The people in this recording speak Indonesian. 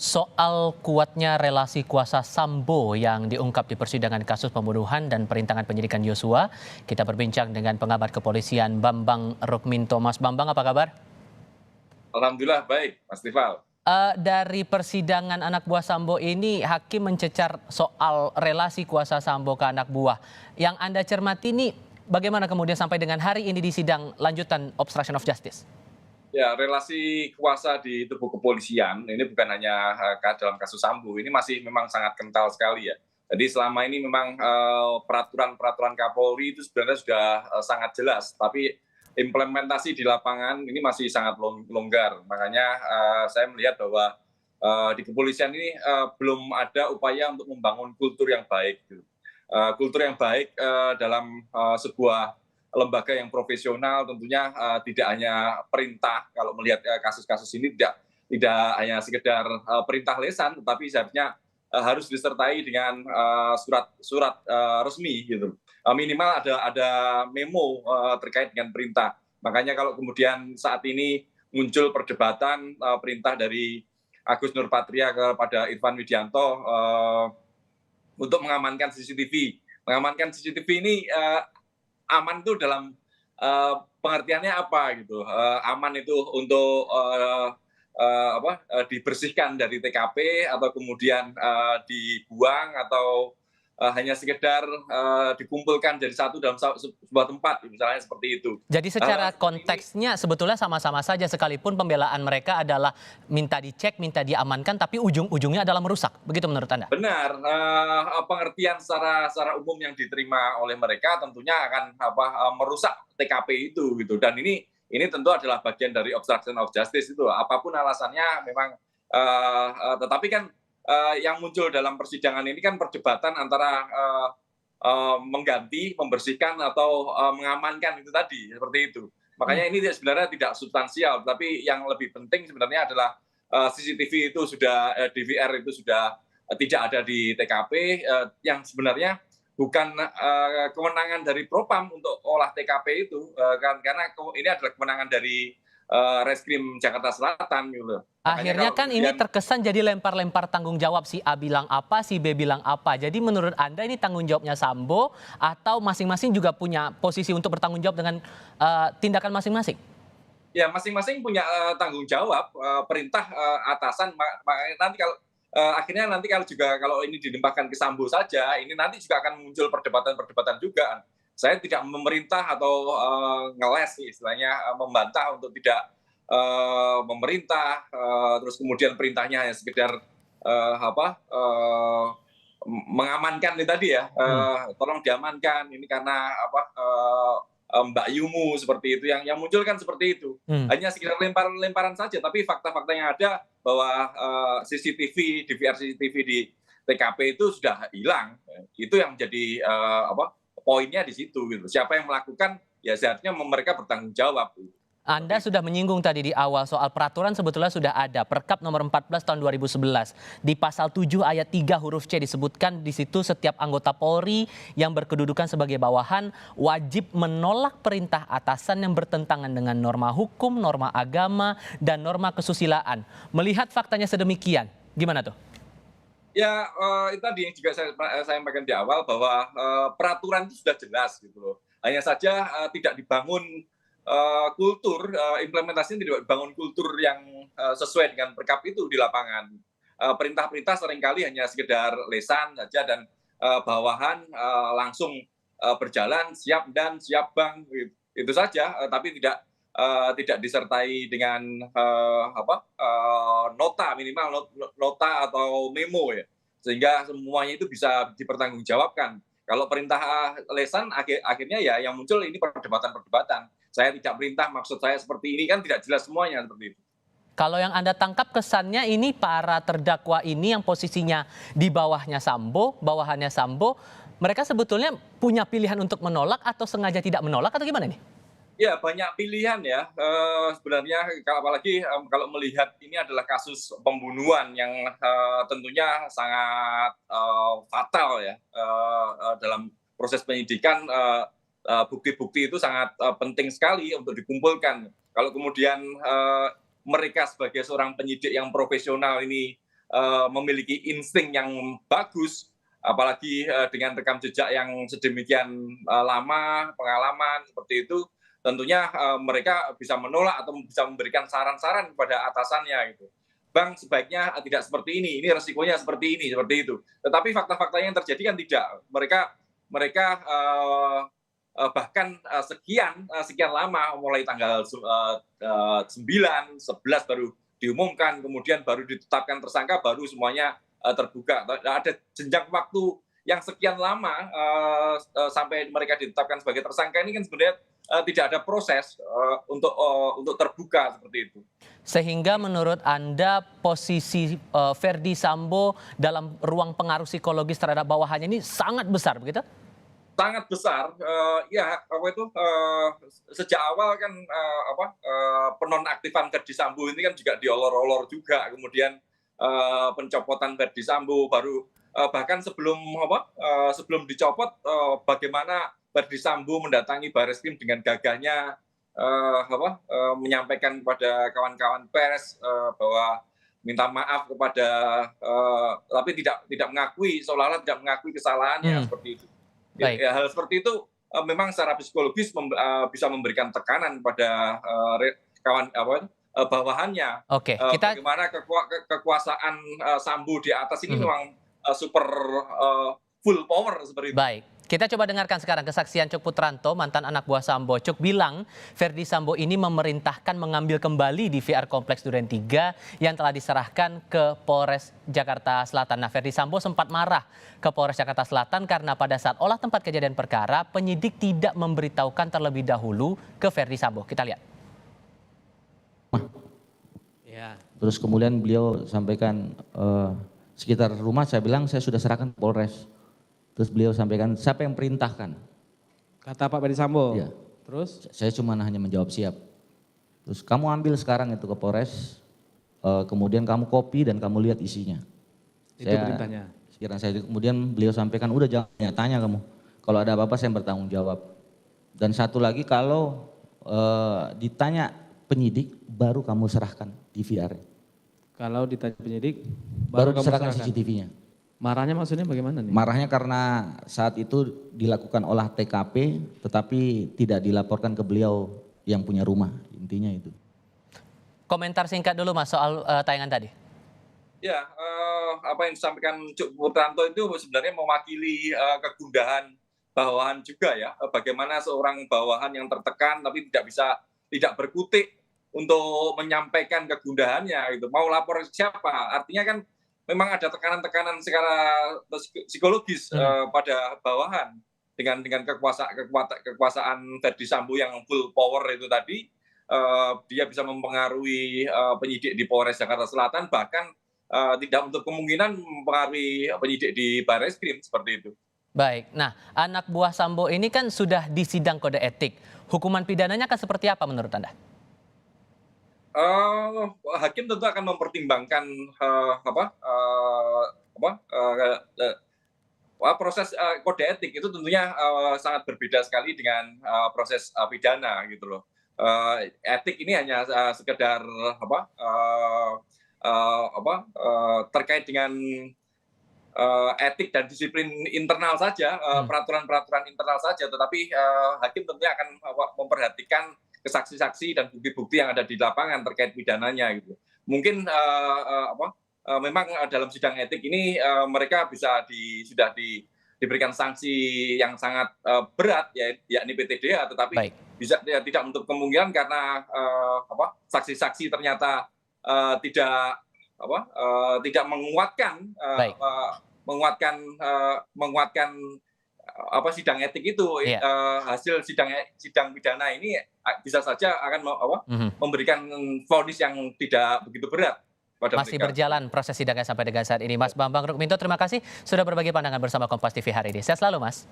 Soal kuatnya relasi kuasa Sambo yang diungkap di persidangan kasus pembunuhan dan perintangan penyidikan Yosua, kita berbincang dengan pengamat kepolisian Bambang Rukminto. Mas Bambang, apa kabar? Alhamdulillah baik, Mas Tifal. Dari persidangan anak buah Sambo ini, hakim mencecar soal relasi kuasa Sambo ke anak buah. Yang Anda cermati ini bagaimana kemudian sampai dengan hari ini di sidang lanjutan obstruction of justice? Ya, relasi kuasa di tubuh kepolisian ini bukan hanya dalam kasus Sambo, ini masih memang sangat kental sekali ya. Jadi selama ini memang peraturan-peraturan Kapolri itu sebenarnya sudah sangat jelas, tapi implementasi di lapangan ini masih sangat longgar. Makanya saya melihat bahwa di kepolisian ini belum ada upaya untuk membangun kultur yang baik. Gitu. Kultur yang baik dalam sebuah lembaga yang profesional tentunya tidak hanya perintah. Kalau melihat kasus-kasus ini tidak hanya sekedar perintah lisan, tetapi seharusnya harus disertai dengan surat resmi gitu. Minimal ada memo terkait dengan perintah. Makanya kalau kemudian saat ini muncul perdebatan perintah dari Agus Nurpatria kepada Irfan Widianto untuk mengamankan CCTV. Mengamankan CCTV ini aman itu dalam pengertiannya apa gitu. Aman itu untuk dibersihkan dari TKP atau kemudian dibuang atau hanya sekedar dikumpulkan jadi satu dalam sebuah tempat, misalnya seperti itu. Jadi secara konteksnya sebetulnya sama-sama saja, sekalipun pembelaan mereka adalah minta dicek, minta diamankan, tapi ujung-ujungnya adalah merusak. Begitu menurut Anda? Benar, pengertian secara umum yang diterima oleh mereka tentunya akan merusak TKP itu gitu. Dan ini tentu adalah bagian dari obstruction of justice itu. Apapun alasannya memang, tetapi kan yang muncul dalam persidangan ini kan perdebatan antara mengganti, membersihkan atau mengamankan itu tadi, seperti itu. Makanya ini sebenarnya tidak substansial, tapi yang lebih penting sebenarnya adalah CCTV itu sudah, DVR itu sudah tidak ada di TKP, yang sebenarnya bukan kewenangan dari Propam untuk olah TKP itu, karena ini adalah kewenangan dari Reskrim Jakarta Selatan gitu loh. Akhirnya kan ini terkesan jadi lempar-lempar tanggung jawab, si A bilang apa, si B bilang apa. Jadi menurut Anda ini tanggung jawabnya Sambo atau masing-masing juga punya posisi untuk bertanggung jawab dengan tindakan masing-masing? Ya, masing-masing punya tanggung jawab, perintah atasan. Nanti kalau akhirnya kalau ini dilimpahkan ke Sambo saja, ini nanti juga akan muncul perdebatan juga. Saya tidak memerintah atau ngeles istilahnya, membantah untuk tidak memerintah, terus kemudian perintahnya hanya sekedar mengamankan ini tadi ya, tolong diamankan ini karena Mbak Yumu seperti itu, yang muncul kan seperti itu. Hanya sekedar lemparan saja, tapi fakta-fakta yang ada bahwa CCTV, DVR CCTV di TKP itu sudah hilang. Itu yang menjadi poinnya di situ gitu. Siapa yang melakukan ya seharusnya mereka bertanggung jawab. Anda sudah menyinggung tadi di awal soal peraturan sebetulnya sudah ada. Perkap nomor 14 tahun 2011. Di pasal 7 ayat 3 huruf C disebutkan di situ setiap anggota Polri yang berkedudukan sebagai bawahan wajib menolak perintah atasan yang bertentangan dengan norma hukum, norma agama, dan norma kesusilaan. Melihat faktanya sedemikian, gimana tuh? Ya, itu tadi yang juga saya sampaikan di awal bahwa peraturan itu sudah jelas gitu loh. Hanya saja tidak dibangun kultur, implementasinya tidak dibangun kultur yang sesuai dengan perkap itu di lapangan. Perintah-perintah seringkali hanya sekedar lesan saja dan bawahan langsung berjalan siap dan siap bang itu saja, tapi tidak disertai dengan nota, minimal nota atau memo ya, sehingga semuanya itu bisa dipertanggungjawabkan. Kalau perintah lesan akhirnya ya yang muncul ini perdebatan-perdebatan. Saya tidak perintah, maksud saya seperti ini, kan tidak jelas semuanya seperti itu. Kalau yang Anda tangkap kesannya ini para terdakwa ini yang posisinya di bawahnya Sambo, bawahannya Sambo, mereka sebetulnya punya pilihan untuk menolak atau sengaja tidak menolak atau gimana nih? Ya, banyak pilihan ya. Sebenarnya apalagi kalau melihat ini adalah kasus pembunuhan yang tentunya sangat fatal ya, dalam proses penyidikan. Bukti-bukti itu sangat penting sekali untuk dikumpulkan. Kalau kemudian mereka sebagai seorang penyidik yang profesional ini memiliki insting yang bagus, apalagi dengan rekam jejak yang sedemikian lama, pengalaman seperti itu, tentunya mereka bisa menolak atau bisa memberikan saran-saran kepada atasannya gitu. Bang, sebaiknya tidak seperti ini resikonya seperti ini, seperti itu. Tetapi fakta-faktanya yang terjadi kan tidak. Mereka bahkan sekian lama, mulai tanggal 9, 11 baru diumumkan, kemudian baru ditetapkan tersangka, baru semuanya terbuka. Ada jenjang waktu yang sekian lama sampai mereka ditetapkan sebagai tersangka ini kan sebenarnya tidak ada proses untuk terbuka seperti itu. Sehingga menurut Anda posisi Verdi Sambo dalam ruang pengaruh psikologis terhadap bawahannya ini sangat besar, begitu? Sangat besar, sejak awal kan penonaktifan Verdi Sambo ini kan juga diolor-olor juga, kemudian pencopotan Verdi Sambo baru bahkan sebelum dicopot, bagaimana Verdi Sambo mendatangi Barreskrim dengan gagahnya menyampaikan kepada kawan-kawan pers bahwa minta maaf kepada tapi tidak mengakui, seolah-olah tidak mengakui kesalahannya seperti itu. Ya, hal seperti itu memang secara psikologis bisa memberikan tekanan pada bawahannya. Bagaimana kekuasaan Sambo di atas ini memang super full power seperti itu. Baik. Kita coba dengarkan sekarang kesaksian Cuk Putranto, mantan anak buah Sambo. Cuk bilang Verdi Sambo ini memerintahkan mengambil kembali DVR Kompleks Duren 3 yang telah diserahkan ke Polres Jakarta Selatan. Nah, Verdi Sambo sempat marah ke Polres Jakarta Selatan karena pada saat olah tempat kejadian perkara, penyidik tidak memberitahukan terlebih dahulu ke Verdi Sambo. Kita lihat. Ya. Terus kemudian beliau sampaikan sekitar rumah, saya bilang saya sudah serahkan ke Polres. Terus beliau sampaikan, siapa yang perintahkan? Kata Pak Verdi Sambo? Iya. Terus? Saya cuma hanya menjawab siap. Terus kamu ambil sekarang itu ke Polres, kemudian kamu copy dan kamu lihat isinya. Itu perintahnya? Kemudian beliau sampaikan, udah jangan tanya kamu. Kalau ada apa-apa saya bertanggung jawab. Dan satu lagi, kalau ditanya penyidik, baru kamu serahkan DVR. Kalau ditanya penyidik, baru diserahkan CCTV-nya. Marahnya maksudnya bagaimana nih? Marahnya karena saat itu dilakukan olah TKP tetapi tidak dilaporkan ke beliau yang punya rumah, intinya itu. Komentar singkat dulu Mas soal tayangan tadi. Ya, apa yang disampaikan Cuk Putranto itu sebenarnya mewakili kegundahan bawahan juga ya. Bagaimana seorang bawahan yang tertekan tapi tidak berkutik untuk menyampaikan kegundahannya gitu. Mau lapor siapa? Artinya kan memang ada tekanan-tekanan secara psikologis pada bawahan dengan kekuasaan Verdi Sambo yang full power itu tadi, dia bisa mempengaruhi penyidik di Polres Jakarta Selatan, bahkan tidak untuk kemungkinan mempengaruhi penyidik di Barreskrim seperti itu. Baik, nah anak buah Sambo ini kan sudah disidang kode etik. Hukuman pidananya akan seperti apa menurut Anda? Hakim tentu akan mempertimbangkan proses kode etik itu tentunya sangat berbeda sekali dengan proses pidana gitu loh. Etik ini hanya sekedar terkait dengan etik dan disiplin internal saja, peraturan-peraturan internal saja, tetapi hakim tentunya akan memperhatikan saksi-saksi dan bukti-bukti yang ada di lapangan terkait pidananya gitu. Mungkin memang dalam sidang etik ini mereka sudah diberikan sanksi yang sangat berat yakni PTDH, tetapi bisa tidak untuk kemungkinan karena saksi-saksi ternyata tidak menguatkan sidang etik itu. Hasil sidang pidana ini bisa saja akan memberikan vonis yang tidak begitu berat pada masih mereka. Berjalan proses sidangnya sampai dengan saat ini. Mas Bambang Rukminto, terima kasih sudah berbagi pandangan bersama Kompas TV hari ini. Sehat selalu Mas.